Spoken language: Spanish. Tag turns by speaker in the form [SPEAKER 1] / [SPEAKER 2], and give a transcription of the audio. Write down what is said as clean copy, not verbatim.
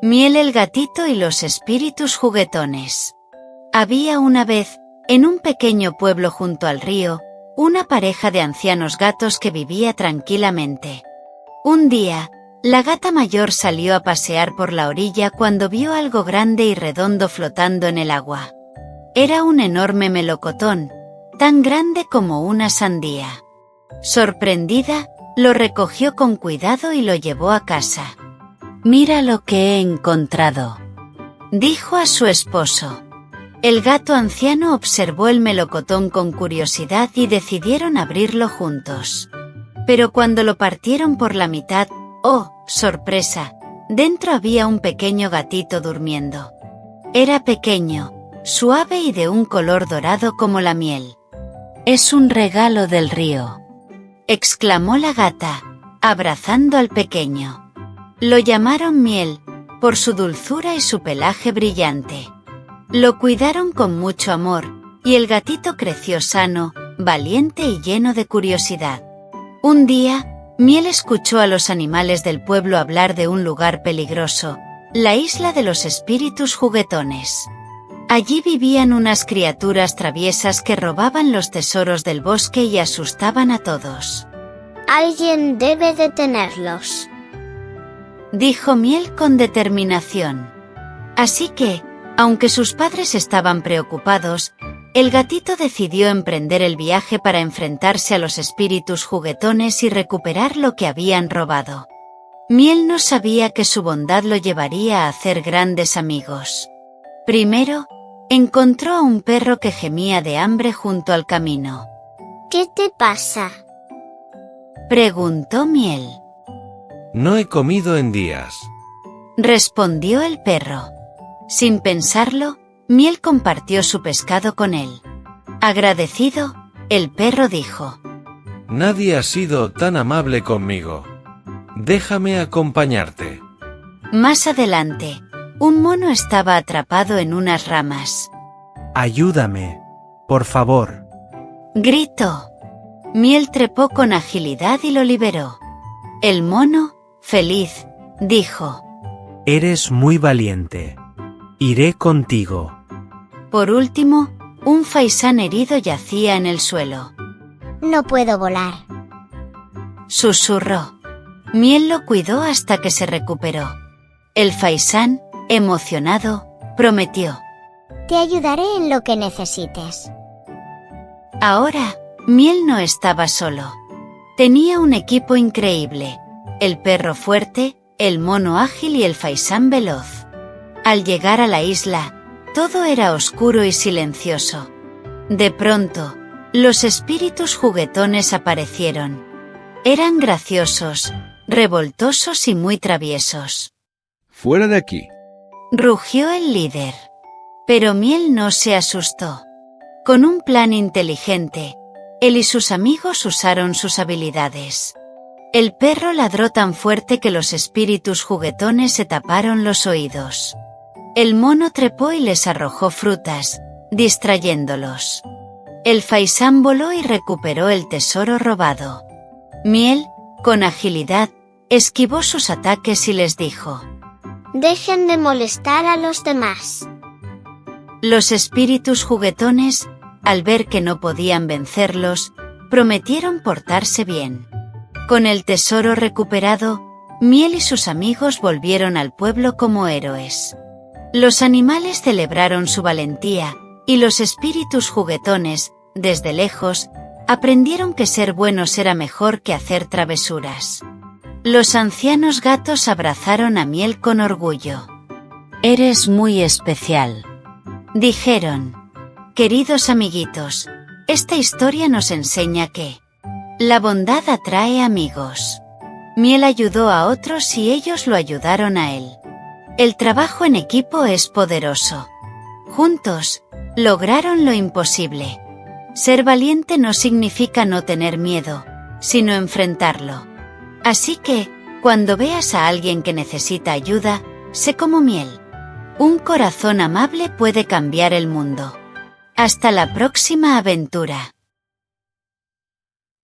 [SPEAKER 1] Miel el gatito y los espíritus juguetones. Había una vez, en un pequeño pueblo junto al río, una pareja de ancianos gatos que vivía tranquilamente. Un día, la gata mayor salió a pasear por la orilla cuando vio algo grande y redondo flotando en el agua. Era un enorme melocotón, tan grande como una sandía. Sorprendida, lo recogió con cuidado y lo llevó a casa. «Mira lo que he encontrado», dijo a su esposo. El gato anciano observó el melocotón con curiosidad y decidieron abrirlo juntos. Pero cuando lo partieron por la mitad, ¡oh, sorpresa! Dentro había un pequeño gatito durmiendo. Era pequeño, suave y de un color dorado como la miel. «Es un regalo del río», exclamó la gata, abrazando al pequeño. Lo llamaron Miel, por su dulzura y su pelaje brillante. Lo cuidaron con mucho amor, y el gatito creció sano, valiente y lleno de curiosidad. Un día, Miel escuchó a los animales del pueblo hablar de un lugar peligroso, la isla de los espíritus juguetones. Allí vivían unas criaturas traviesas que robaban los tesoros del bosque y asustaban a todos.
[SPEAKER 2] Alguien debe detenerlos,
[SPEAKER 1] dijo Miel con determinación. Así que, aunque sus padres estaban preocupados, el gatito decidió emprender el viaje para enfrentarse a los espíritus juguetones y recuperar lo que habían robado. Miel no sabía que su bondad lo llevaría a hacer grandes amigos. Primero, encontró a un perro que gemía de hambre junto al camino.
[SPEAKER 2] ¿Qué te pasa?,
[SPEAKER 1] preguntó Miel.
[SPEAKER 3] No he comido en días,
[SPEAKER 1] respondió el perro. Sin pensarlo, Miel compartió su pescado con él. Agradecido, el perro dijo:
[SPEAKER 3] nadie ha sido tan amable conmigo. Déjame acompañarte.
[SPEAKER 1] Más adelante, un mono estaba atrapado en unas ramas.
[SPEAKER 4] Ayúdame, por favor,
[SPEAKER 1] gritó. Miel trepó con agilidad y lo liberó. El mono, feliz, dijo:
[SPEAKER 4] eres muy valiente. Iré contigo.
[SPEAKER 1] Por último, un faisán herido yacía en el suelo.
[SPEAKER 2] No puedo volar,
[SPEAKER 1] susurró. Miel lo cuidó hasta que se recuperó. El faisán, emocionado, prometió:
[SPEAKER 2] te ayudaré en lo que necesites.
[SPEAKER 1] Ahora, Miel no estaba solo. Tenía un equipo increíble: el perro fuerte, el mono ágil y el faisán veloz. Al llegar a la isla, todo era oscuro y silencioso. De pronto, los espíritus juguetones aparecieron. Eran graciosos, revoltosos y muy traviesos.
[SPEAKER 5] ¡Fuera de aquí!,
[SPEAKER 1] rugió el líder. Pero Miel no se asustó. Con un plan inteligente, él y sus amigos usaron sus habilidades. El perro ladró tan fuerte que los espíritus juguetones se taparon los oídos. El mono trepó y les arrojó frutas, distrayéndolos. El faisán voló y recuperó el tesoro robado. Miel, con agilidad, esquivó sus ataques y les dijo:
[SPEAKER 2] dejen de molestar a los demás.
[SPEAKER 1] Los espíritus juguetones, al ver que no podían vencerlos, prometieron portarse bien. Con el tesoro recuperado, Miel y sus amigos volvieron al pueblo como héroes. Los animales celebraron su valentía, y los espíritus juguetones, desde lejos, aprendieron que ser buenos era mejor que hacer travesuras. Los ancianos gatos abrazaron a Miel con orgullo. «Eres muy especial», dijeron. Queridos amiguitos, esta historia nos enseña que la bondad atrae amigos. Miel ayudó a otros y ellos lo ayudaron a él. El trabajo en equipo es poderoso. Juntos, lograron lo imposible. Ser valiente no significa no tener miedo, sino enfrentarlo. Así que, cuando veas a alguien que necesita ayuda, sé como Miel. Un corazón amable puede cambiar el mundo. Hasta la próxima aventura.